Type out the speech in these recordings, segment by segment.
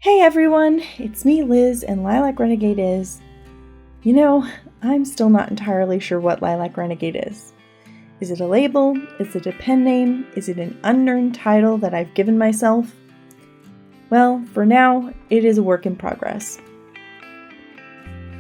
Hey everyone, it's me Liz and Lilac Renegade is. I'm still not entirely sure what Lilac Renegade is. Is it a label? Is it a pen name? Is it an unearned title that I've given myself? Well, for now, it is a work in progress.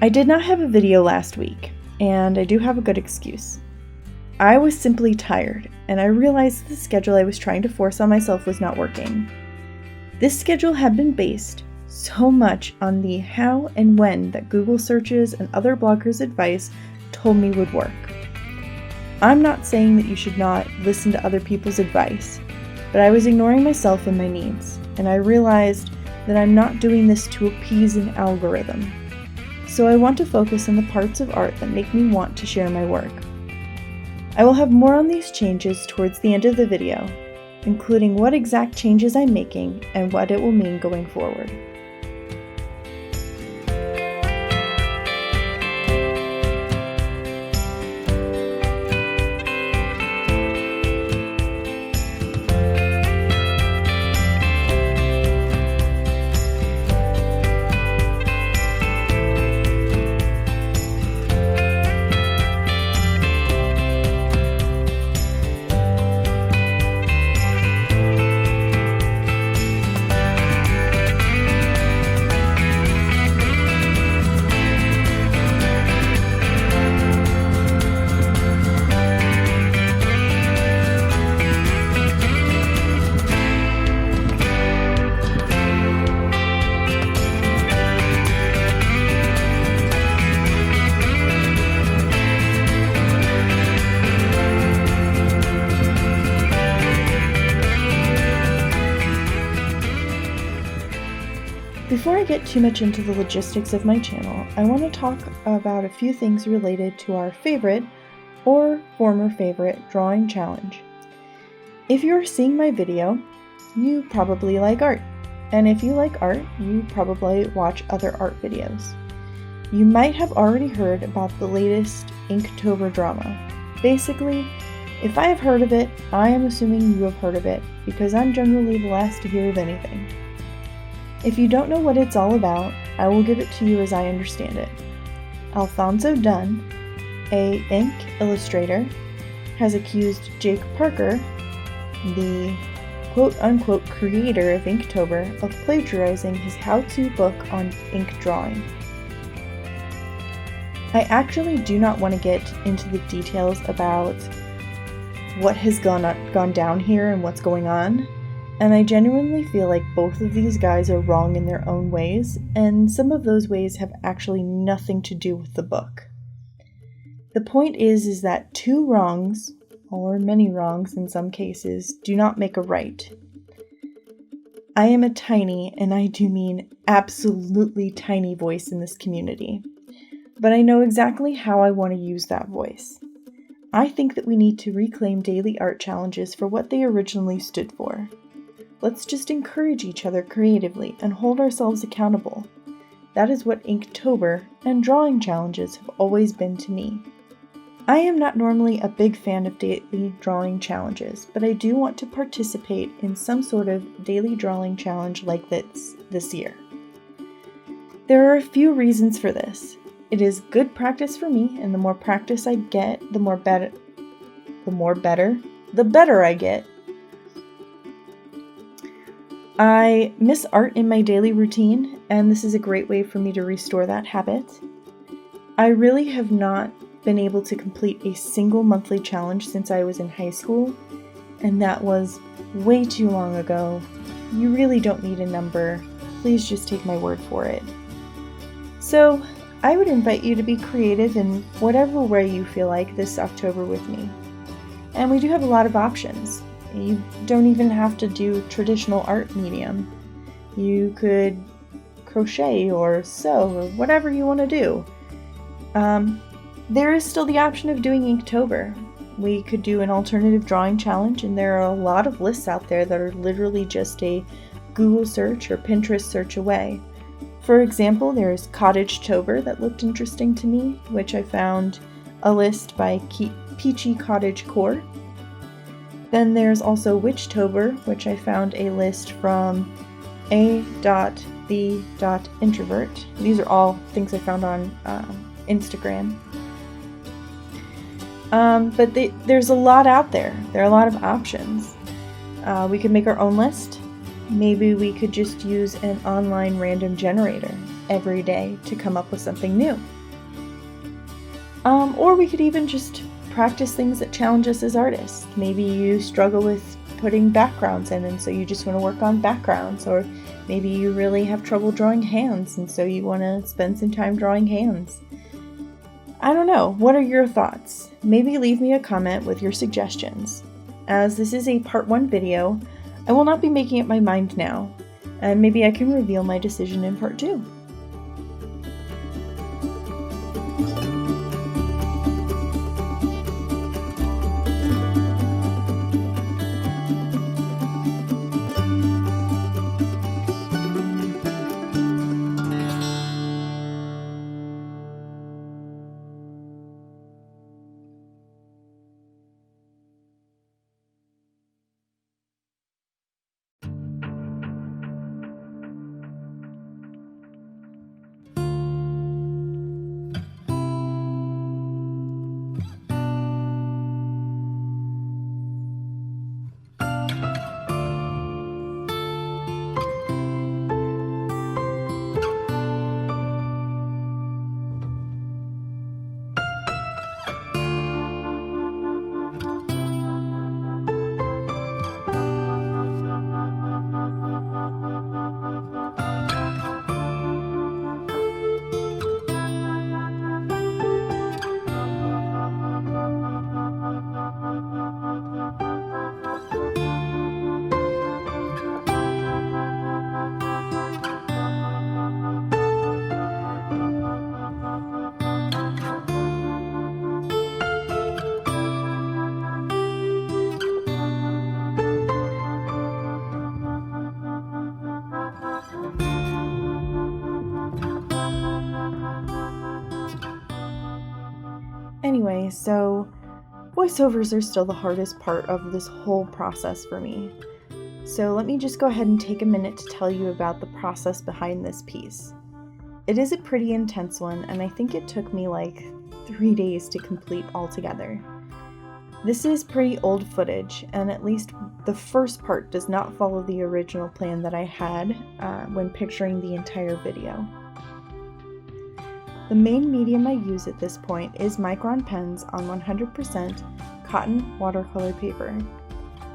I did not have a video last week, and I do have a good excuse. I was simply tired, and I realized the schedule I was trying to force on myself was not working. This schedule had been based so much on the how and when that Google searches and other bloggers' advice told me would work. I'm not saying that you should not listen to other people's advice, but I was ignoring myself and my needs, and I realized that I'm not doing this to appease an algorithm. So I want to focus on the parts of art that make me want to share my work. I will have more on these changes towards the end of the video, including what exact changes I'm making and what it will mean going forward. Before I get too much into the logistics of my channel, I want to talk about a few things related to our favorite, or former favorite, drawing challenge. If you're seeing my video, you probably like art. And if you like art, you probably watch other art videos. You might have already heard about the latest Inktober drama. Basically, if I have heard of it, I am assuming you have heard of it, because I'm generally the last to hear of anything. If you don't know what it's all about, I will give it to you as I understand it. Alfonso Dunn, a ink illustrator, has accused Jake Parker, the quote-unquote creator of Inktober, of plagiarizing his how-to book on ink drawing. I actually do not want to get into the details about what has gone down here and what's going on. And I genuinely feel like both of these guys are wrong in their own ways, and some of those ways have actually nothing to do with the book. The point is that two wrongs, or many wrongs in some cases, do not make a right. I am a tiny, and I do mean absolutely tiny voice in this community, but I know exactly how I want to use that voice. I think that we need to reclaim daily art challenges for what they originally stood for. Let's just encourage each other creatively and hold ourselves accountable. That is what Inktober and drawing challenges have always been to me. I am not normally a big fan of daily drawing challenges, but I do want to participate in some sort of daily drawing challenge like this year. There are a few reasons for this. It is good practice for me, and the more practice I get, the better I get. I miss art in my daily routine, and this is a great way for me to restore that habit. I really have not been able to complete a single monthly challenge since I was in high school, and that was way too long ago. You really don't need a number. Please just take my word for it. So, I would invite you to be creative in whatever way you feel like this October with me. And we do have a lot of options. You don't even have to do traditional art medium. You could crochet or sew or whatever you want to do. There is still the option of doing Inktober. We could do an alternative drawing challenge, and there are a lot of lists out there that are literally just a Google search or Pinterest search away. For example, there's Cottagetober that looked interesting to me, which I found a list by Peachy Cottage Core. Then there's also Witchtober, which I found a list from a.cat the.introvert. These are all things I found on Instagram. But there's a lot out there. There are a lot of options. We could make our own list. Maybe we could just use an online random generator every day to come up with something new. Or we could even just practice things that challenge us as artists. Maybe you struggle with putting backgrounds in, and so you just want to work on backgrounds. Or maybe you really have trouble drawing hands, and so you want to spend some time drawing hands. I don't know. What are your thoughts? Maybe leave me a comment with your suggestions. As this is a part 1 video, I will not be making up my mind now, and maybe I can reveal my decision in part 2. Anyway, so voiceovers are still the hardest part of this whole process for me. So let me just go ahead and take a minute to tell you about the process behind this piece. It is a pretty intense one, and I think it took me like 3 days to complete altogether. This is pretty old footage, and at least the first part does not follow the original plan that I had when picturing the entire video. The main medium I use at this point is micron pens on 100% cotton watercolor paper.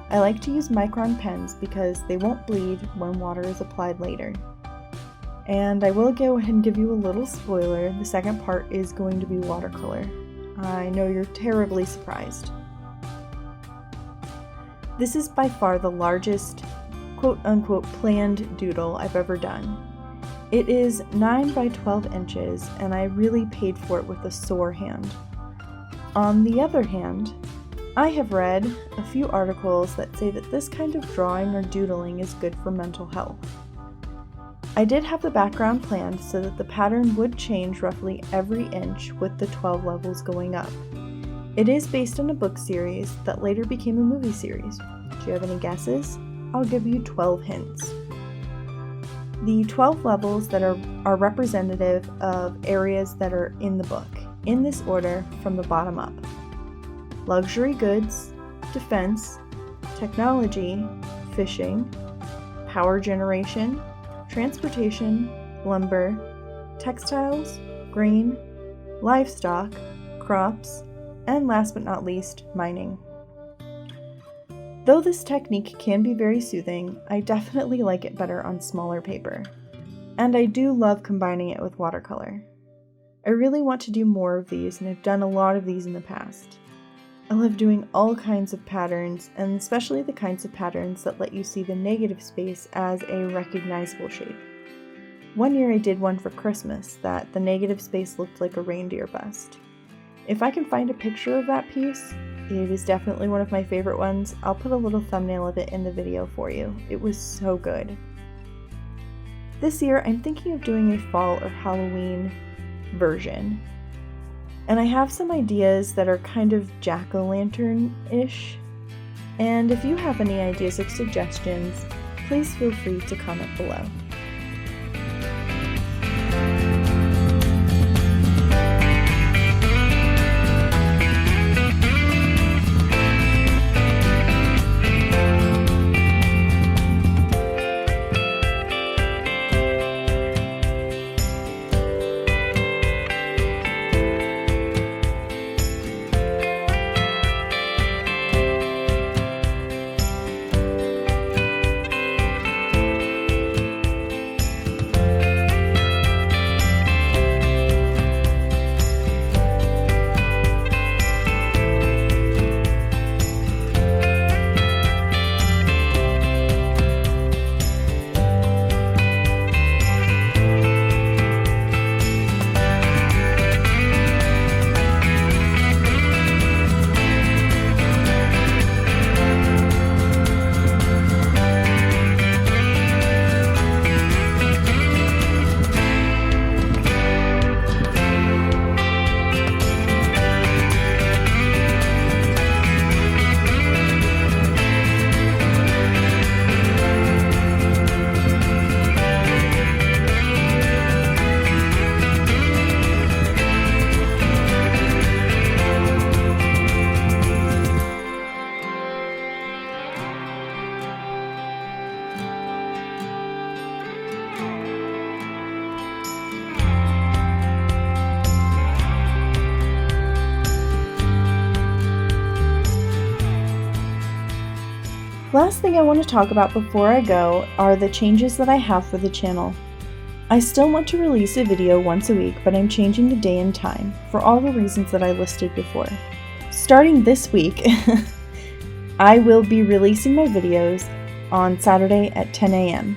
I like to use micron pens because they won't bleed when water is applied later. And I will go ahead and give you a little spoiler, the second part is going to be watercolor. I know you're terribly surprised. This is by far the largest quote-unquote planned doodle I've ever done. It is 9 by 12 inches, and I really paid for it with a sore hand. On the other hand, I have read a few articles that say that this kind of drawing or doodling is good for mental health. I did have the background planned so that the pattern would change roughly every inch with the 12 levels going up. It is based on a book series that later became a movie series. Do you have any guesses? I'll give you 12 hints. The 12 levels that are representative of areas that are in the book, in this order from the bottom up. Luxury goods, defense, technology, fishing, power generation, transportation, lumber, textiles, grain, livestock, crops, and last but not least, mining. Though this technique can be very soothing, I definitely like it better on smaller paper. And I do love combining it with watercolor. I really want to do more of these, and I've done a lot of these in the past. I love doing all kinds of patterns, and especially the kinds of patterns that let you see the negative space as a recognizable shape. One year I did one for Christmas that the negative space looked like a reindeer bust. If I can find a picture of that piece, it is definitely one of my favorite ones. I'll put a little thumbnail of it in the video for you. It was so good. This year, I'm thinking of doing a fall or Halloween version. And I have some ideas that are kind of jack-o'-lantern-ish. And if you have any ideas or suggestions, please feel free to comment below. Last thing I want to talk about before I go are the changes that I have for the channel. I still want to release a video once a week, but I'm changing the day and time for all the reasons that I listed before. Starting this week, I will be releasing my videos on Saturday at 10 a.m.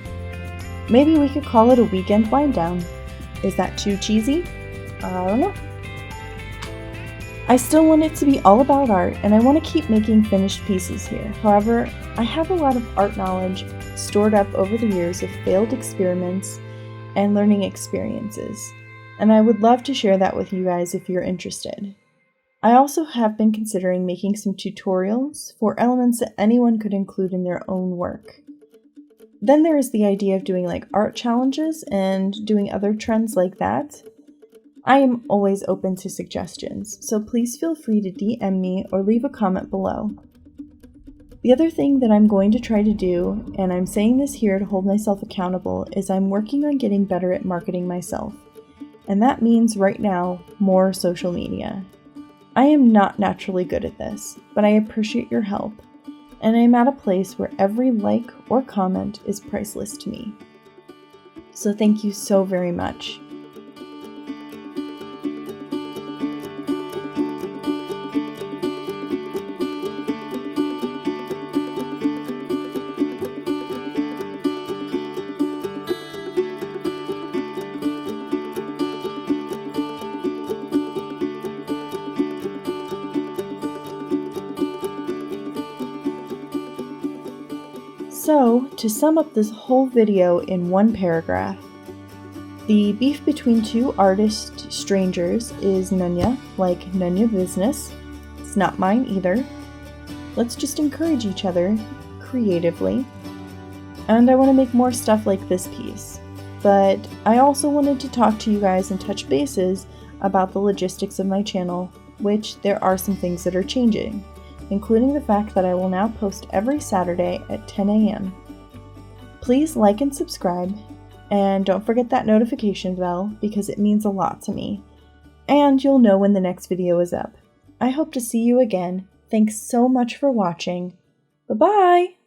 Maybe we could call it a weekend wind down. Is that too cheesy? I don't know. I still want it to be all about art, and I want to keep making finished pieces here. However, I have a lot of art knowledge stored up over the years of failed experiments and learning experiences, and I would love to share that with you guys if you're interested. I also have been considering making some tutorials for elements that anyone could include in their own work. Then there is the idea of doing like art challenges and doing other trends like that. I am always open to suggestions, so please feel free to DM me or leave a comment below. The other thing that I'm going to try to do, and I'm saying this here to hold myself accountable, is I'm working on getting better at marketing myself. And that means right now, more social media. I am not naturally good at this, but I appreciate your help, and I'm at a place where every like or comment is priceless to me. So thank you so very much. So, to sum up this whole video in one paragraph, the beef between two artist strangers is Nunya, like Nunya business. It's not mine either. Let's just encourage each other creatively. And I want to make more stuff like this piece. But I also wanted to talk to you guys and touch bases about the logistics of my channel, which there are some things that are changing, including the fact that I will now post every Saturday at 10 a.m. Please like and subscribe, and don't forget that notification bell because it means a lot to me, and you'll know when the next video is up. I hope to see you again. Thanks so much for watching. Bye-bye!